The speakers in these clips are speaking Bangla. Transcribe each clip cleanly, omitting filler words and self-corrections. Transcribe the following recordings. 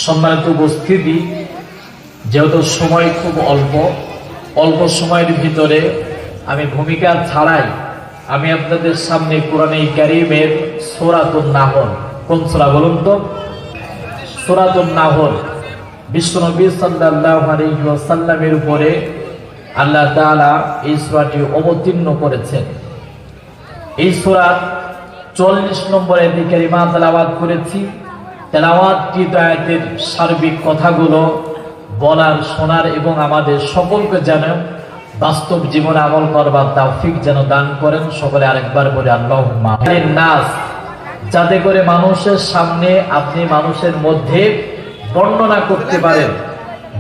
সম্মানিত উপস্থিতি, যেহেতু সময় খুব অল্প সময়ের ভিতরে আমি ভূমিকা ছাড়াই আমি আপনাদের সামনে কোরআনে কারীমের সূরাতুন নাহল, কোন সূরা বলুন তো? সূরাতুন নাহল। বিশ্বনবী সাল্লাল্লাহু আলাইহি ওয়াসাল্লামের উপরে আল্লাহ তাআলা এই সূরাটি অবতীর্ণ করেছেন। এই সূরার ৪০ নম্বর আয়াতে কারিমা তেলাওয়াত করেছি। তেলাওয়াতকৃত আয়াতের সার্বিক কথাগুলো বলার, শোনার এবং আমাদের সকলকে যেন বাস্তব জীবনে আমল করবার তৌফিক যেন দান করেন। সকলে আরেকবার বলে আল্লাহুম্মা নাস, যাতে করে মানুষের সামনে আপনি মানুষের মধ্যে বর্ণনা করতে পারেন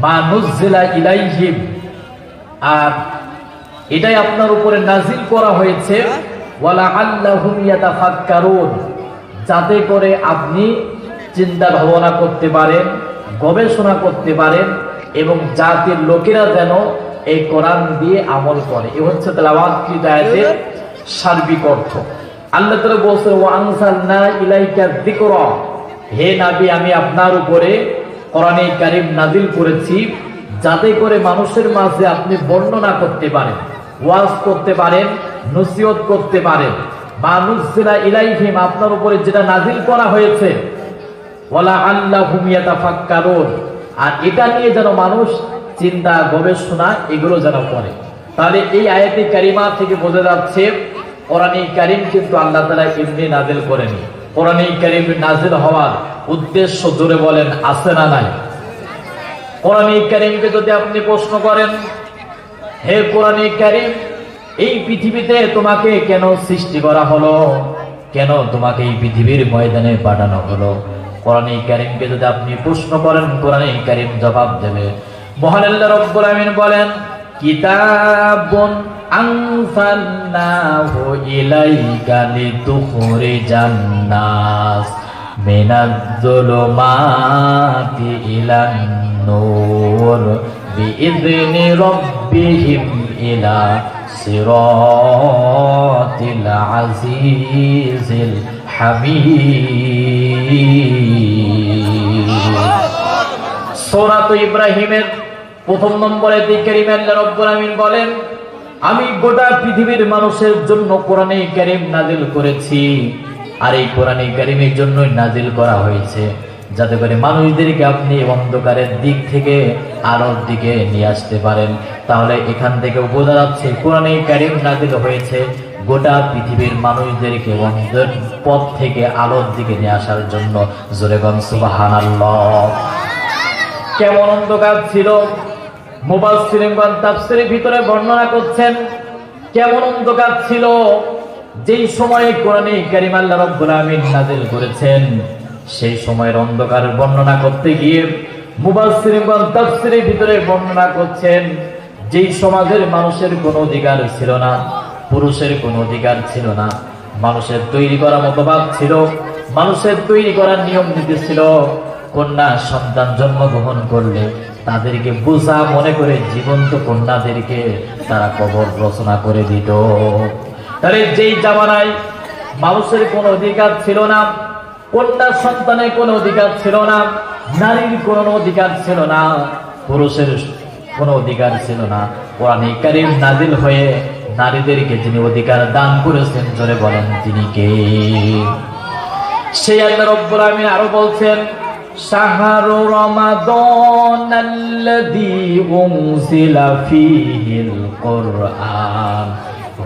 মা নুজিলা ইলাইহিম, আর এটাই আপনার উপরে নাজিল করা হয়েছে ওয়ালা আল্লাহুম ইয়াতাফাক্কারুন, যাতে করে আপনি চিন্তা ভাবনা করতে পারেন, গবেষণা করতে পারেন এবং জাতির লোকেরা যেন এই কোরআন দিয়ে আমল করে। এ হচ্ছে তেলাওয়াতকৃত আয়াতের সার্বিক অর্থ। আল্লাহ তাআলা বলেন ওয়া আনজালনা ইলাইকা যিকরা, হে নবী আমি আপনার উপরে কোরআনে কারীম নাযিল করেছি যাতে করে মানুষের মাঝে আপনি বর্ণনা করতে পারেন, ওয়াজ করতে পারেন, নসিহত করতে পারেন। মা নুজিলা ইলাইহিম, আপনার উপরে যেটা নাযিল করা হয়েছে, ওয়ালা আল্লাহুম ইয়াতাফাক্কারুন, আর এটা নিয়ে যেন মানুষ চিন্তা গবেষণা এগুলো যেন করে। তাহলে এই আয়াতে কারিমা থেকে বোঝা যাচ্ছে কোরআনে কারীম কিন্তু আল্লাহ তাআলা এমনি নাযিল করেনি। কোরআনে কারীম নাযিল হওয়ার উদ্দেশ্য জোরে বলেন আছে না নাই? কোরআনে কারীমকে যদি আপনি প্রশ্ন করেন, হে কোরআনে কারীম, এই পৃথিবীতে তোমাকে কেন সৃষ্টি করা হলো, কেন তোমাকে এই পৃথিবীর ময়দানে পাঠানো হলো, কোরআনে কারীমকে যদি আপনি প্রশ্ন করেন, কোরআনে কারীম জবাব দেবে। মহান আল্লাহ রাব্বুল আমিন বলেন কিতাবুন আনজালনাহু ইলাইকা লিতুখরিজান নাস মিনাজ-যুলুমাতি ইলান নূর বিইذনি রাব্বিহিম ইলা সিরাতিল আজিজিল হামিদ। সূরাত ইব্রাহিমের ১ম নম্বর আয়াতে কারিমে আল্লাহ রাব্বুল আমিন বলেন আমি গোটা পৃথিবীর মানুষের জন্য কোরআনে কারীম নাযিল করেছি, আর এই কোরআনে কারীমের জন্যই নাযিল করা হয়েছে যাতে করে মানুষদেরকে আপনি অন্ধকারের দিক থেকে আলোর দিকে নিয়ে আসতে পারেন। তাহলে এখান থেকে বোঝা যাচ্ছে কোরআনে কারীম নাযিল হয়েছে গোটা পৃথিবীর মানুষদেরকে অন্ধের পথ থেকে আলোর দিকে নিয়ে আসার জন্য। জোরে বলেন সুবহানাল্লাহ। কেমন অন্ধকার ছিল? মুফাসসিরিনগণ তাফসীরের ভিতরে বর্ণনা করছেন কেমন অন্ধকার ছিল। যেই সময়ে কোরআনে কারীম আল্লাহ রাব্বুল আমিন নাযিল করেছেন সেই সময়ের অন্ধকারের বর্ণনা করতে গিয়ে মুফাসসিরিনগণ তাফসীরের ভিতরে বর্ণনা করছেন যেই সমাজের মানুষের কোনো অধিকার ছিল না, পুরুষের কোনো অধিকার ছিল না, মানুষের তৈরি করা মতবাদ ছিল, মানুষের তৈরি করার নিয়ম নীতি ছিল। কন্যা সন্তান জন্মগ্রহণ করলে তাদেরকে বোঝা মনে করে জীবন্ত কন্যাদেরকে তারা কবর রচনা করে দিত। তাহলে যেই জামানায় মানুষের কোনো অধিকার ছিল না, কন্যা সন্তানের কোনো অধিকার ছিল না, নারীর কোনো অধিকার ছিল না, পুরুষের কোনো অধিকার ছিল না, কোরআনে কারীম নাযিল হয়ে নারীদেরকে যিনি অধিকার দান করেছেন জোরে বলেন তিনি কে? সেই আল্লাহ রাব্বুল আমিন আরো বলছেন শাহরু রমাদানাল্লাযী উনজিলা ফীহিল কুরআন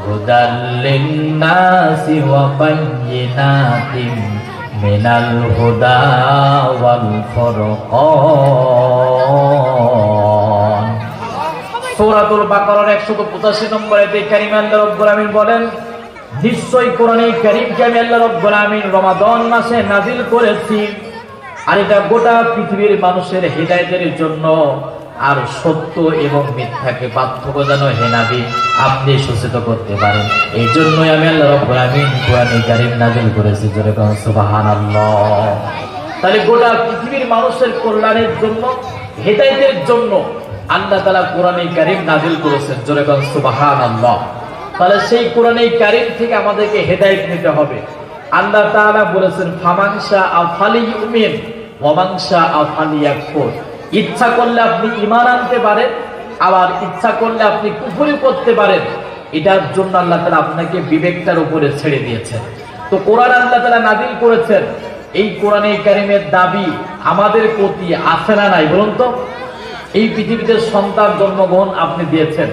হুদাল লিন-নাসি ওয়া বায়্যিনাতিন মিনাল হুদা ওয়াল ফুরকান। সূরাতুল বাকারার ১৮৫ নম্বর আয়াতে কারিমে আল্লাহ রাব্বুল আমিন বলেন নিশ্চয়ই কোরআনে কারীমকে আমি আল্লাহ রাব্বুল আমিন রমাদান মাসে নাযিল করেছি, আর এটা গোটা পৃথিবীর মানুষের হিদায়াতের জন্য, আর সত্য এবং মিথ্যাকে পার্থক্য যেন হে নবী আপনি সূচিত করতে পারেন। এই জন্যই আমি আল্লাহ রাব্বুল আমিন কোরআনে কারীম নাযিল করেছি। জোরে বলেন সুবহানাল্লাহ। তাহলে গোটা পৃথিবীর মানুষের কল্যাণের জন্য, হিদায়াতের জন্য আল্লাহ তাআলা কোরআনে কারীম নাযিল করেছেন। জোরে বলেন সুবহানাল্লাহ। তাহলে সেই কোরআনে কারীম থেকে আমাদেরকে হিদায়াত নিতে হবে। আল্লাহ তাআলা বলেছেন ফামান শাআ ফালিউমিন ওয়া মান শাআ ফালিয়াকফুর। ইচ্ছা করলে আপনি ঈমান আনতে পারেন, আবার ইচ্ছা করলে আপনি কুফরি করতে পারেন। এটার জন্য আল্লাহ তাআলা আপনাকে বিবেকটার উপরে ছেড়ে দিয়েছেন। তো কোরআন আল্লাহ তাআলা নাযিল করেছেন, এই কোরআনে কারীমের দাবি আমাদের প্রতি আছে না নাই বলুন তো? এই পৃথিবীতে সন্তান জন্মগ্রহণ আপনি দিয়েছেন,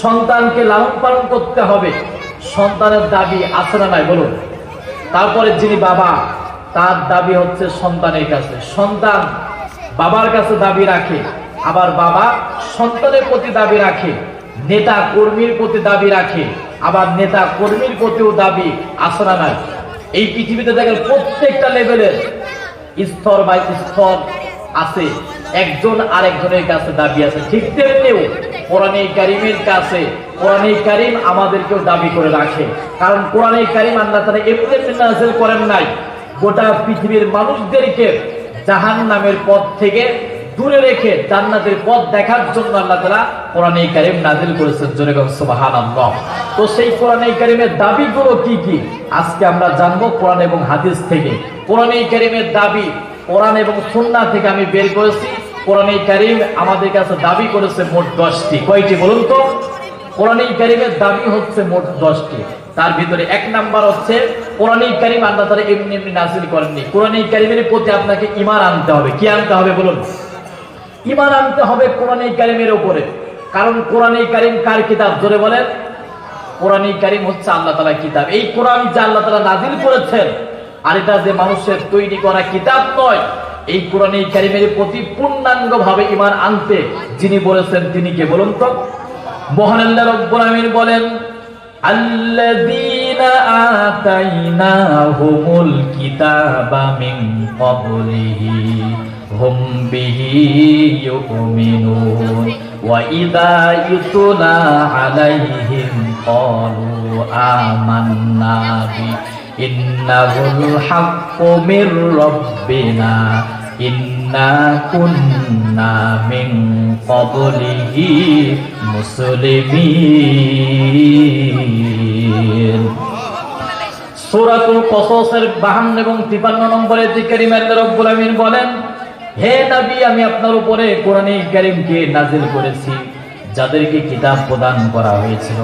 সন্তানকে লালন পালন করতে হবে, সন্তানের দাবি আছে না নাই বলুন? তারপরে যিনি বাবা, তার দাবি হচ্ছে সন্তানের কাছে, সন্তান বাবার কাছে দাবি রাখে, আবার বাবা সন্তানের প্রতি দাবি রাখে, নেতা কর্মীর প্রতি দাবি রাখে, আবার নেতা কর্মীর প্রতিও দাবি আছে না নাই? এই পৃথিবীতে দেখেন প্রত্যেকটা লেভেলের স্তর বাই স্তর আছে, একজন আরেকজনের কাছে দাবি আছে। ঠিক তেমনিও কোরআনে কারীমের কাছে কোরআনে কারীম আমাদেরকেও দাবি করে রাখে। কারণ কোরআনে কারীম আল্লাহ তাআলা এমনি নাযিল করেন নাই গোটা পৃথিবীর মানুষদেরকে জাহান্নামের পথ থেকে দূরে রেখে জান্নাতের পথ দেখার জন্য আল্লাহ তাআলা কোরআনে কারীম নাযিল করেছেন। জোরে বলুন সুবহানাল্লাহ। তো সেই কোরআনে কারীমের দাবিগুলো কি কি আজকে আমরা জানবো কোরআন এবং হাদিস থেকে। কোরআনে কারীমের দাবি কোরআন এবং সুন্নাহ থেকে আমি বের করেছি। কোরআনে কারীম আমাদের কাছে দাবি করেছে মোট 10টি। কয়টি বলুন তো? কোরআনে কারীমের দাবি হচ্ছে মোট 10টি। তার ভিতরে 1 নাম্বার হচ্ছে কোরআনে কারীম আল্লাহ তাআলা এমনি এমনি নাযিল করেননি। কোরআনে কারীমের প্রতি আপনাকে ঈমান আনতে হবে। কি আনতে হবে বলুন? ঈমান আনতে হবে কোরআনে কারীমের উপরে। কারণ কোরআনে কারীম কার কিতাব? জোরে বলেন। কোরআনে কারীম হচ্ছে আল্লাহ তাআলার কিতাব। এই কোরআন যা আল্লাহ তাআলা নাযিল করেছেন, আর এটা যে মানুষের তৈরি করা কিতাব নয়। এই কোরআনে কারীমের প্রতি পূর্ণাঙ্গভাবে ঈমান আনতে যিনি বলেছেন তিনি কে বলুন তো? মহান আল্লাহ রাব্বুল আলামিন বলেন, আল্লাযীনা আতাইনাহুমুল কিতাবা মিন ক্বাবলিহি হুম বিহি ইউমিনুন ওয়া ইযা ইউতলা আলাইহিম ক্বালু আমান্না বি ইন্নাহুল হাক্কু মির রাব্বিনা ইন্না কুন্না মিন ক্বাবলিহি মুসলিমিন। সূরাতুল কসসের 52 এবং 53 নম্বরে কারীমে আল্লাহ রাব্বুল আলামিন বলেন, হে নবী, আমি আপনার উপরে কোরআনে কারীমকে নাযিল করেছি, যাদেরকে কিতাব প্রদান করা হয়েছিল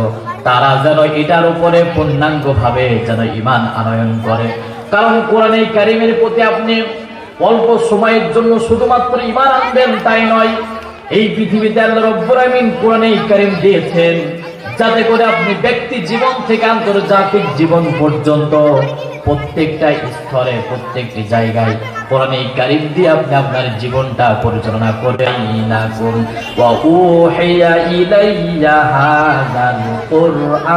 তারা যেন এটার উপরে পূর্ণাঙ্গভাবে যেন ঈমান আনয়ন করে। কারণ কোরআনে কারীমের প্রতি আপনি অল্প সময়ের জন্য শুধুমাত্র ঈমান আনবেন তাই নয়, এই পৃথিবীতে আল্লাহ রাব্বুল আলামিন কোরআনে কারীম দিয়েছেন যাতে করে আপনি ব্যক্তি জীবন থেকে আন্তর্জাতিক জীবন পর্যন্ত প্রত্যেকটা স্তরে প্রত্যেকটি জায়গায় কোরআনে কারীম দিয়ে আপনি আপনার জীবনটা পরিচালনা করবেন। ওয়া উহিয়া ইলাইয়া হাযাল কুরআন।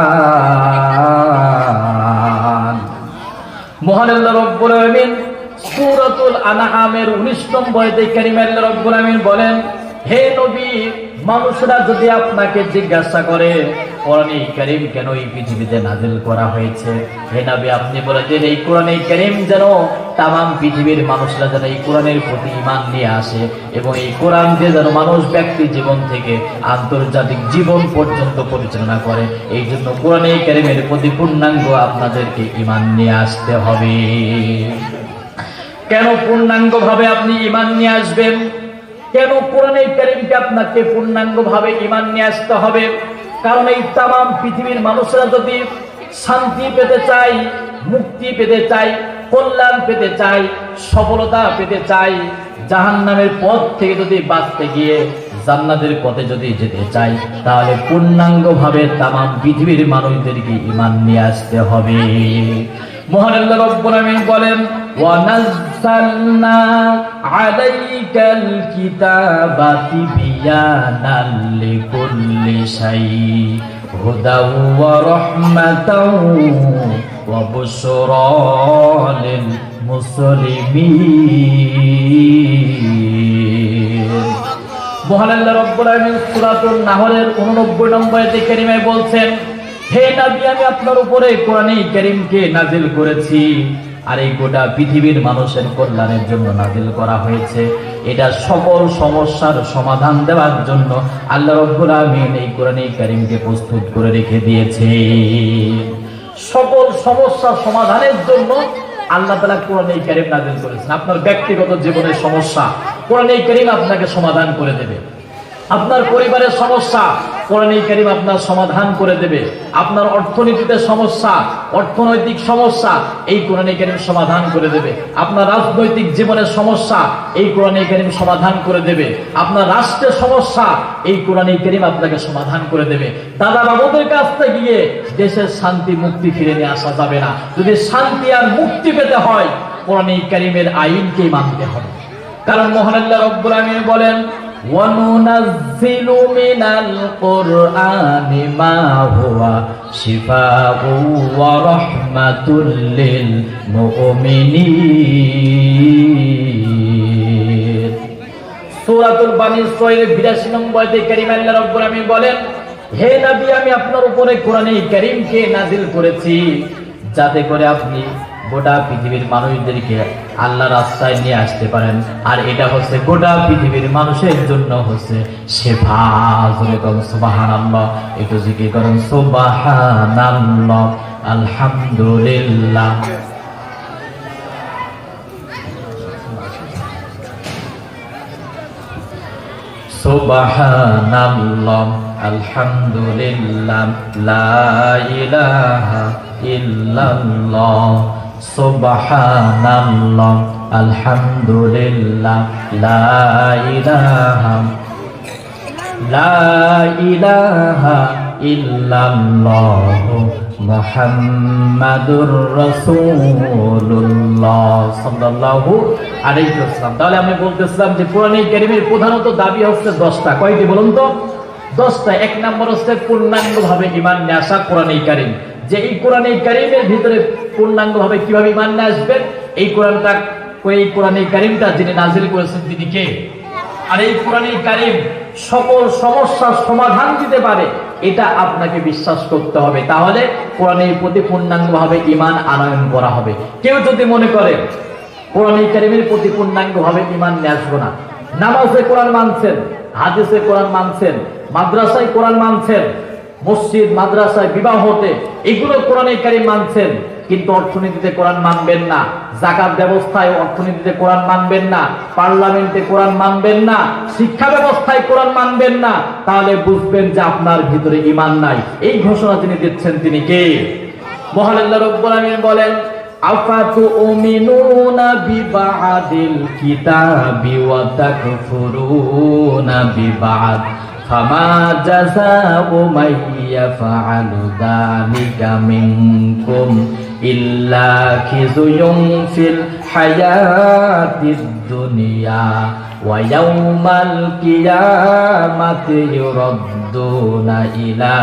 মহান আল্লাহ রাব্বুল আলামিন সূরাতুল আনআমের 19 নম্বর আয়াতে কারীমে আল্লাহ রাব্বুল আলামিন বলেন, হে নবী, মানুষরা যদি আপনাকে জিজ্ঞাসা করে কোরআনে কারীম কেন এই পৃথিবীতে নাযিল করা হয়েছে, হে নবী আপনি বলে দেন এই কোরআনে কারীম যেন তামাম পৃথিবীর মানুষরা যেন এই কোরআনের প্রতি ঈমান নিয়ে আসে এবং এই কোরআন দিয়ে যেন মানুষ ব্যক্তি জীবন থেকে আন্তর্জাতিক জীবন পর্যন্ত পরিচালনা করে। এই জন্য কোরআনে কারীমের প্রতি পূর্ণাঙ্গ আপনাদেরকে ঈমান নিয়ে আসতে হবে। কেন পূর্ণাঙ্গভাবে আপনি ঈমান নিয়ে আসবেন? কেন কোরআনে কারীমকে আপনাকে পূর্ণাঙ্গভাবে ঈমান নিয়ে আসতে হবে? কারণ এই তামাম পৃথিবীর মানুষরা যদি শান্তি পেতে চায়, মুক্তি পেতে চায়, কল্যাণ পেতে চায়, সফলতা পেতে চায়, জাহান্নামের পথ থেকে যদি বাঁচতে গিয়ে জান্নাতের পথে যদি যেতে চায়, তাহলে পূর্ণাঙ্গভাবে তামাম পৃথিবীর মানুষদেরকে ঈমান নিয়ে আসতে হবে। মহান আল্লাহ রাব্বুল আলামিন বলেন, ওয়া নাযালনা আলাইকাল কিতাবা তিবয়ানাল লিকুল্লি শাই হুদাও ওয়া রাহমাতাও ওয়া বুশরা লিল মুসলিমিন। মহান আল্লাহ রাব্বুল আলামিন সূরাতুন নাহলের 89 নম্বর আয়াতে কারীমায় বলছেন, হে নবী, আমি আপনার উপরে কোরআনে কারীমকে নাযিল করেছি, আর এই গোটা পৃথিবীর মানুষের কল্যাণের জন্য নাযিল করা হয়েছে। এটা সকল সমস্যার সমাধান দেওয়ার জন্য আল্লাহ রাব্বুল আলামিন এই কোরআনে কারীমকে প্রস্তুত করে রেখে দিয়েছে। সকল সমস্যা সমাধানের জন্য আল্লাহ তাআলা কোরআনে কারীম নাযিল করেছেন। আপনার ব্যক্তিগত জীবনের সমস্যা কোরআনে কারীম আপনাকে সমাধান করে দেবে। আপনার পরিবারের সমস্যা কোরআনে কারীম আপনার সমাধান করে দেবে। আপনার অর্থনীতিতে সমস্যা, অর্থনৈতিক সমস্যা এই কোরআনে কারীম সমাধান করে দেবে। আপনার রাজনৈতিক জীবনের সমস্যা এই কোরআনে কারীম সমাধান করে দেবে। আপনার রাষ্ট্রের সমস্যা এই কোরআনে কারীম আপনাকে সমাধান করে দেবে। দাদা বাবুদের কাছ থেকে গিয়ে দেশের শান্তি মুক্তি ফিরে নিয়ে আসা যাবে না। যদি শান্তি আর মুক্তি পেতে হয় কোরআনে কারীমের আইনকে মানতে হবে। কারণ মহান আল্লাহ রব্বুল আমিন বলেন, وَنُنَزِّلُ مِنَ الْقُرْآنِ مَا هُوَ شِفَاءٌ وَرَحْمَةٌ لِّلْمُؤْمِنِينَ সূরাতুল বানী ইসরাঈলের ৮২ নম্বর আয়াতে কারীমে আল্লাহ রাব্বুল আমিন বলেন, হে নবী আমি আপনার উপরে কোরআনে কারীমকে নাযিল করেছি যাতে করে আপনি গোটা পৃথিবীর মানুষদেরকে আল্লাহ রাস্তায় নিয়ে আসতে পারেন। আর এটা হচ্ছে গোটা পৃথিবীর মানুষের জন্য হচ্ছে শিফা। সুবহানাল্লাহ, একটু জিকির করেন সুবহানাল্লাহ, আলহামদুলিল্লাহ। সুবহানাল্লাহ, আলহামদুলিল্লাহ, লা ইলাহা ইল্লাল্লাহ। সুবহানাল্লাহ, আলহামদুলিল্লাহ, লা ইলাহা ইল্লাল্লাহ, মুহাম্মাদুর রাসূলুল্লাহ সাল্লাল্লাহু আলাইহি ওয়াসাল্লাম। তাহলে আমি বলতেছিলাম যে কোরআনে কারীমের প্রধানত দাবি হচ্ছে 10টা। কয়টি বলুন তো? 10টা। এক নম্বর হচ্ছে পূর্ণাঙ্গভাবে ঈমান নিয়ে আসা কোরআনে কারীম। যে এই কোরআনে কারীমের ভিতরে পূর্ণাঙ্গভাবে কিভাবে ঈমান নিয়ে আসবেন, এই কোরআনে কারীমটা যিনি নাযিল করেছেন তিনি কে? আর এই কোরআনে কারীম সকল সমস্যার সমাধান দিতে পারে, এটা আপনাকে বিশ্বাস করতে হবে। তাহলে কোরআনের প্রতি পূর্ণাঙ্গভাবে ঈমান আনয়ন করা হবে। কেউ যদি মনে করে কোরআনে কারীমের প্রতি পূর্ণাঙ্গভাবে ঈমান নিয়ে আসবো না, নামাজে কোরআন মানছেন, হাদিসে কোরআন মানছেন, মাদ্রাসায় কোরআন মানছেন, মসজিদ মাদ্রাসায় বিবাহ হতে এগুলো কোরআনে কারীম মানছেন, কিন্তু অর্থনীতিতে কোরআন মানবেন না, যাকাত ব্যবস্থায় অর্থনীতিতে কোরআন মানবেন না, পার্লামেন্টে কোরআন মানবেন না, শিক্ষা ব্যবস্থায় কোরআন মানবেন না, তাহলে বুঝবেন যে আপনার ভিতরে ঈমান নাই। এই ঘোষণা তিনি দিচ্ছেন, তিনি কে? মহান আল্লাহ রাব্বুল আমিন বলেন, আফাতুমিনুনা বিবাদিল কিতাবি ওয়া তাকফুরুনা বিবাদ ফামা জাযাউ মান ইয়াফআলু যালিকা মিনকুম ইল্লা খিযুন ফিল হায়াতিদ দুনিয়া ওয়া ইয়াউমাল কিয়ামাতি ইউরাদ্দুনা ইলা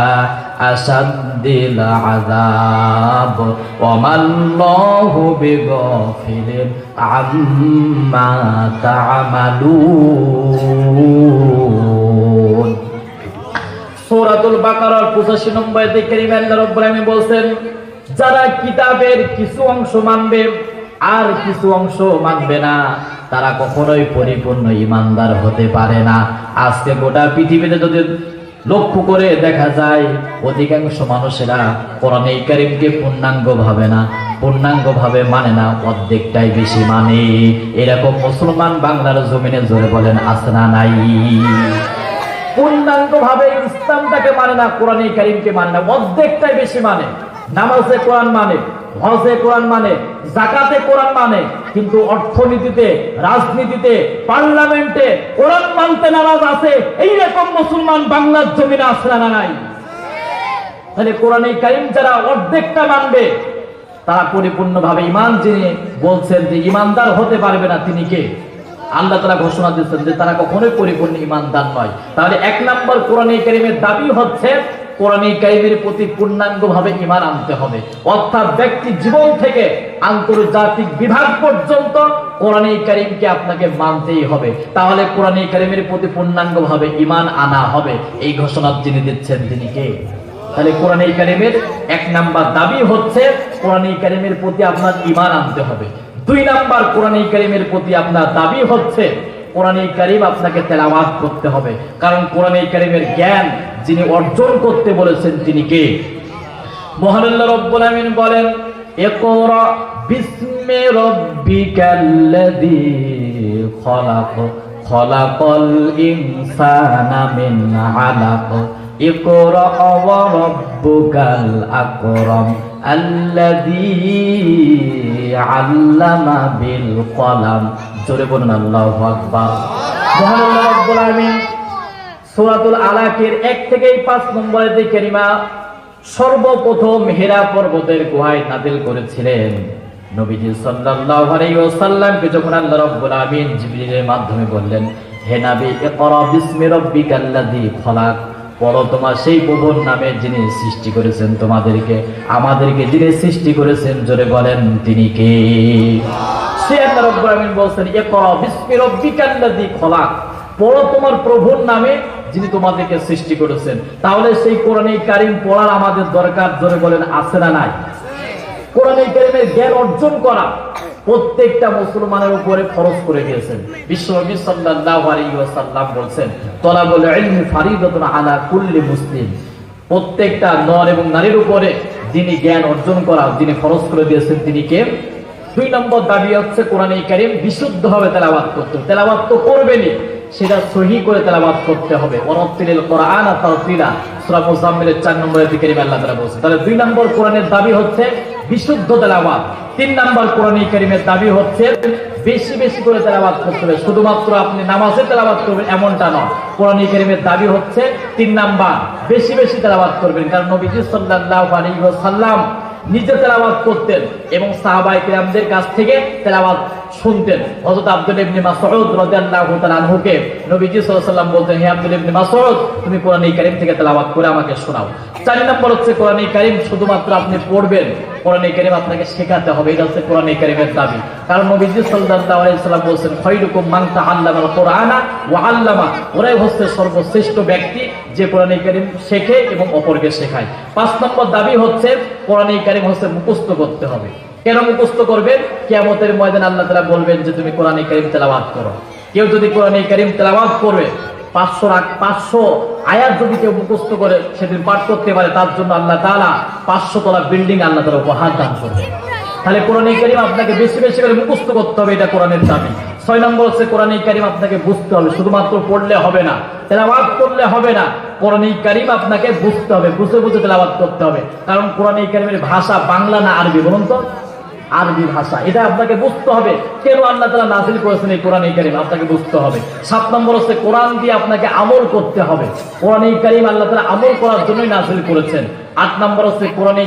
আসাদ্দিল আযাব ওয়া মাল্লাহু বিগাফিলিন আম্মা তা'মালুন। সূরাতুল বাকারার 85 নম্বর আয়াতে কারীমে আল্লাহ রাব্বুল আলামিন বলেন, যারা কিতাবের কিছু অংশ মানবে আর কিছু অংশ মানবে না, তারা কখনোই পরিপূর্ণ ঈমানদার হতে পারে না। আজকে গোটা পৃথিবীতে যদি লক্ষ্য করে দেখা যায়, অধিকাংশ মানুষেরা কোরআনে কারীমকে পূর্ণাঙ্গভাবে মানে না, অর্ধেকটাই বেশি মানে। এরকম মুসলমান বাংলার জমিনে জোরে বলেন আছে না নাই? পূর্ণাঙ্গভাবে ইসলামটাকে মানে না, কোরআনে কারীমকে মানে না, অর্ধেকটাই বেশি মানে। নামাজে কোরআন মানে, হজে কোরআন মানে, যাকাতে কোরআন মানে, কিন্তু অর্থনীতিতে, রাজনীতিতে, পার্লামেন্টে কোরআন মানতে নারাজ আছে। এইরকম মুসলমান বাংলার জমিনে আছে না নাই? তাহলে কোরআনে কারীম যারা অর্ধেকটা মানবে, তারা পরিপূর্ণভাবে ঈমান, যিনি বলছেন যে ঈমানদার হতে পারবে না, তিনি কে? আল্লাহ তাআলা ঘোষণা দিচ্ছেন যে তারা কখনোই পরিপূর্ণ ঈমানদার নয়। তাহলে এক নম্বর কোরআনে কারীমের দাবি হচ্ছে কোরআনে কারীমের প্রতি পূর্ণাঙ্গভাবে ঈমান আনতে হবে। অর্থাৎ ব্যক্তি জীবন থেকে আন্তর্জাতিক বিভাগ পর্যন্ত কোরআনে কারীমকে আপনাকে মানতেই হবে। তাহলে কোরআনে কারীমের প্রতি পূর্ণাঙ্গভাবে ঈমান আনা হবে। এই ঘোষণা যিনি দিচ্ছেন তিনি কে? তাহলে কোরআনে কারীমের এক নাম্বার দাবি হচ্ছে কোরআনে কারীমের প্রতি আপনার ঈমান আনতে হবে। দুই নাম্বার কোরআনে কারীমের প্রতি আপনার দাবি হচ্ছে কোরআনে কারীম আপনাকে তেলাওয়াত করতে হবে। কারণ কোরআনে কারীমের জ্ঞান যিনি অর্জন করতে বলেছেন তিনি কে? মহান আল্লাহ রাব্বুল আমিন বলেন, ইকরা বিসমি রাব্বিকাল্লাযী খলাক খলাকাল ইনসানা মিন আলাক ইকরা ওয়া রাব্বুকাল আকরাম আল্লাযী আল্লামা বিল কলাম। জোরে বলুন আল্লাহু আকবার। সুবহানাল্লাহ রাব্বুল আলামিন সূরাতুল আলাকের 1 থেকে 5 নম্বর আয়াতে কারিমা সর্বপ্রথম হিরা পর্বতের গুহায় নাযিল করেছিলেন। নবীজি সাল্লাল্লাহু আলাইহি ওয়াসাল্লামকে যখন আল্লাহ রাব্বুল আলামিন জিবরিলের মাধ্যমে বললেন, হে নবী, ইকরা বিসমি রাব্বিকাল্লাযী খলাক, পড়ো তোমার সেই প্রভুর নামে যিনি সৃষ্টি করেছেন তোমাদেরকে, আমাদেরকে যিনি সৃষ্টি করেছেন। জোরে বলেন তিনি কে? সে আল্লাহ রাব্বুল আলামিন বলেন, ইকরা বিসমি রাব্বিকাল্লাযী খলাক, পড়ো তোমার প্রভুর নামে যিনি তোমাদেরকে সৃষ্টি করেছেন। তাহলে সেই কোরআনে কারীম পড়ার আমাদের দরকার, জোরে বলেন আছে না নাই? কোরআনে কারীমের জ্ঞান অর্জন করা প্রত্যেকটা মুসলমানের উপরে ফরজ করে দিয়েছেন। বিশ্বনবী সাল্লাল্লাহু আলাইহি ওয়াসাল্লাম বলেন, তলাবুল ইলমি ফারিদাতুন আলা কুল্লি মুসলিম, প্রত্যেকটা নর এবং নারীর উপরে যিনি জ্ঞান অর্জন করা, যিনি ফরজ করে দিয়েছেন তিনি কে? 2 নম্বর দাবি হচ্ছে কোরআনে কারীম বিশুদ্ধভাবে তেলাওয়াত করতে হবে। তেলাওয়াত তো করবেনই, সেটা সহিহ করে তেলাওয়াত করতে হবে। ওয়ারাতিলিল কুরআনা তারতিলা, সূরা মুজাম্মিলের 4 নম্বরের দিকে আল্লাহ তাআলা বলেছেন। তাহলে 2 নম্বর কোরআনের দাবি হচ্ছে বিশুদ্ধ তেলাওয়াত। 3 নম্বর কোরআনে কারীমের দাবি হচ্ছে বেশি বেশি করে তেলাওয়াত করতে হবে। শুধুমাত্র আপনি নামাজে তেলাওয়াত করবেন এমনটা নয়। কোরআনে কারীমের দাবি হচ্ছে 3 নাম্বার বেশি বেশি তেলাওয়াত করবেন। কারণ নবীজি সাল্লাল্লাহু আলাইহি ওয়াসাল্লাম নিজে তেলাওয়াত করতেন এবং সাহাবায়ে কিরামদের কাছ থেকে তেলাওয়াত শুনতেন। হযরত আব্দুল্লাহ ইবনে মাসউদ রাদিয়াল্লাহু তাআলা আনহুকে নবীজি সাল্লাল্লাহু আলাইহি ওয়াসাল্লাম বলতেন, হে আব্দুল্লাহ ইবনে মাসউদ, তুমি কোরআনে কারীম থেকে তেলাওয়াত করে আমাকে শোনাও। 4 নম্বর হচ্ছে কোরআনে কারীম শুধুমাত্র আপনি পড়বেন, কোরআনে কারীম আপনাকে শেখাতে হবে। এটা হচ্ছে কোরআনে কারীমের দাবি। কারণ নবীজি সাল্লাল্লাহু আলাইহি ওয়াসাল্লাম বলেছেন, খায়রুকুম মান তাআল্লামাল কুরআনা ওয়া আল্লামা, ওরাই হচ্ছে সর্বশ্রেষ্ঠ ব্যক্তি যে কোরআনে কারীম শেখে এবং অপরকে শেখায়। 5 নম্বর দাবি হচ্ছে কোরআনে কারীম হচ্ছে মুখস্থ করতে হবে। কেন মুখস্থ করবেন? কিয়ামতের ময়দানে আল্লাহ তাআলা বলবেন যে তুমি কোরআনে কারীম তেলাওয়াত করো। কেউ যদি কোরআনে কারীম তেলাওয়াত করে 500 আয়াত যদি কেউ মুখস্থ করে সেদিন পাঠ করতে পারে, তার জন্য আল্লাহ তাআলা 500 তলা বিল্ডিং আল্লাহ তাআলা উপহার দান করবে। তাহলে কোরআনে কারীম আপনাকে বেশি বেশি করে মুখস্থ করতে হবে, এটা কোরআনের দাবি। 6 নম্বর হচ্ছে কোরআনে কারীম আপনাকে বুঝতে হবে। শুধুমাত্র পড়লে হবে না, তেলাওয়াত করলে হবে না, কোরআনে কারীম আপনাকে বুঝতে হবে, বুঝে বুঝে তেলাওয়াত করতে হবে। কারণ কোরআনে কারীমের ভাষা বাংলা না আরবি? বলুন তো, আরবি ভাষা। এটা আপনাকে বুঝতে হবে কেন আল্লাহ তাআলা নাযিল করেছেন এই কোরআনে কারীম, আপনাকে বুঝতে হবে। 7 নম্বর হচ্ছে কোরআন দিয়ে আপনাকে আমল করতে হবে। কোরআনে কারীম আল্লাহ তাআলা আমল করার জন্যই নাযিল করেছেন। 8 নম্বর হচ্ছে কোরআনে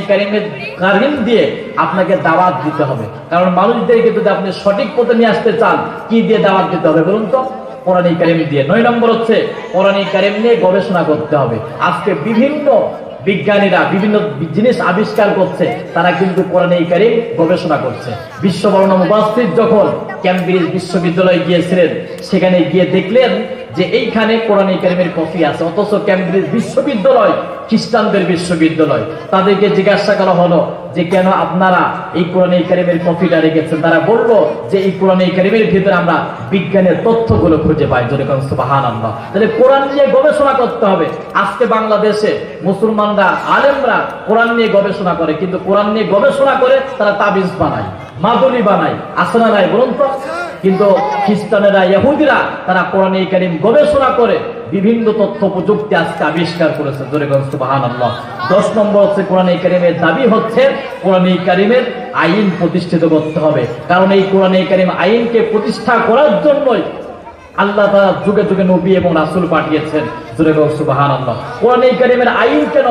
কারীম দিয়ে আপনাকে দাওয়াত দিতে হবে। কারণ মানুষদেরকে যদি আপনি সঠিক পথে নিয়ে আসতে চান, কি দিয়ে দাওয়াত দিতে হবে বলুন তো? কোরআনে কারীম দিয়ে। 9 নম্বর হচ্ছে কোরআনে কারীম নিয়ে গবেষণা করতে হবে। আজকে বিভিন্ন বিজ্ঞানীরা বিভিন্ন জিনিস আবিষ্কার করছে, তারা কিন্তু কোরআনে কারীম গবেষণা করছে। বিশ্ববরণ্য মুফাসসির যখন ক্যামব্রিজ বিশ্ববিদ্যালয়ে গিয়েছিলেন, সেখানে গিয়ে দেখলেন যে এইখানে কোরআনে কারীমের কপি আছে, অথচ ক্যামব্রিজ বিশ্ববিদ্যালয় খ্রিস্টানদের বিশ্ববিদ্যালয়। তাদেরকে জিজ্ঞাসা করা হলো যে কেন আপনারা এই কোরআনে কারীমের কপিটা রেখেছেন? তারা বলল যে এই কোরআনে কারীমের ভিতরে আমরা বিজ্ঞানের তথ্যগুলো খুঁজে পাই। যদি কোন সুবহানাল্লাহ। তাহলে কোরআন নিয়ে গবেষণা করতে হবে। আজকে বাংলাদেশে মুসলমানরা আলেমরা কোরআন নিয়ে গবেষণা করে, কিন্তু কোরআন নিয়ে গবেষণা করে তারা তাবিজ বানায়, মাদুলি বানায়, আছে না নাই বলুন তো? কিন্তু খ্রিস্টানেরা, ইহুদিরা তারা কোরআনে কারীম গবেষণা করে বিভিন্ন তথ্য প্রযুক্তি আজকে আবিষ্কার করেছে। জোরে বলুন সুবহানাল্লাহ। 10 নম্বর হচ্ছে কোরআনে কারীমের দাবি হচ্ছে কোরআনে কারীমের আইন প্রতিষ্ঠিত করতে হবে। কারণ এই কোরআনে কারীম আইনকে প্রতিষ্ঠা করার জন্যই আল্লাহ তাআলা যুগে যুগে নবী এবং রাসূল পাঠিয়েছেন। জোরে বলুন সুবহানাল্লাহ। কোরআনে কারীমের আইন কেন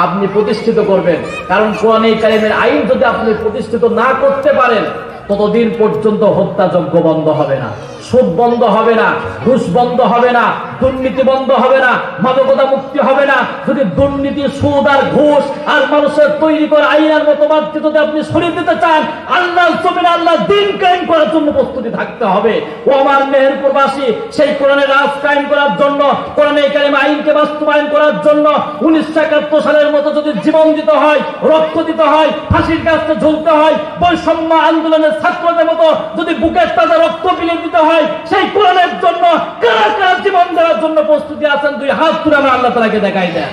আপনি প্রতিষ্ঠিত করবেন? কারণ কোরআনে কারীমের আইন যদি আপনি প্রতিষ্ঠিত না করতে পারেন, ততদিন পর্যন্ত হত্যাযজ্ঞ বন্ধ হবে না, সুদ বন্ধ হবে না, ঘুষ বন্ধ হবে না, দুর্নীতি বন্ধ হবে না, মাদকতা মুক্তি হবে না। যদি দুর্নীতি, সুদ আর ঘুষ আর মানুষের তৈরি করা আইনের মতবাদকে যদি আপনি সরিয়ে দিতে চান, আল্লাহর জমিনে আল্লাহর দ্বীন কায়েম করার জন্য প্রস্তুতি থাকতে হবে। ও আমার মেহেরপুরবাসী, সেই কোরআনের রাজ কায়েম করার জন্য, কোরআনে কারীম আইনকে বাস্তবায়ন করার জন্য 1971 সালের মতো যদি জীবন দিতে হয়, রক্ত দিতে হয়, ফাঁসির কাছে ঝুলতে হয়, বৈষম্য আন্দোলনের ছাত্রদের মতো যদি বুকের তাজা রক্ত বিলিয়ে দিতে হয়, সেই কোরআনের জন্য কারা কারা জীবন দেওয়ার জন্য প্রস্তুতি আছেন? 2 হাত তুলে আমরা আল্লাহ তাআলাকে দেখাই দেন।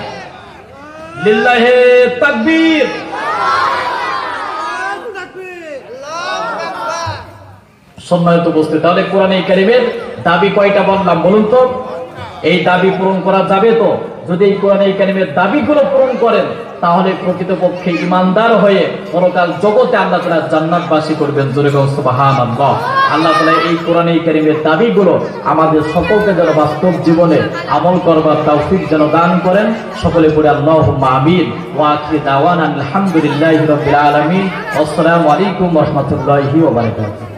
লিল্লাহি তাকবীর। সম্মানিত উপস্থিতি, তাহলে কোরআনে কারীমের দাবি কয়টা বললাম বলুন তো? এই দাবি পূরণ করা যাবে তো? যদি এই কোরআনে কারীমের দাবিগুলো পূরণ করেন তাহলে প্রকৃতপক্ষে ইমানদার হয়ে পরকাল জগতে আল্লাহ তাআলা জান্নাতবাসী করবেন। জোরে বলুন সুবহানাল্লাহ। আল্লাহ তাআলা এই কোরআনে কারীমের দাবিগুলো আমাদের সকলকে যেন বাস্তব জীবনে আমল করবার তৌফিক যেন দান করেন। সকলে পড়ে আল্লাহুম্মা আমিন। ওয়া আখিরু দাওয়ানা আলহামদুলিল্লাহি রাব্বিল আলামিন। আসসালামু আলাইকুম ওয়া রাহমাতুল্লাহি ওয়া বারাকাতুহু।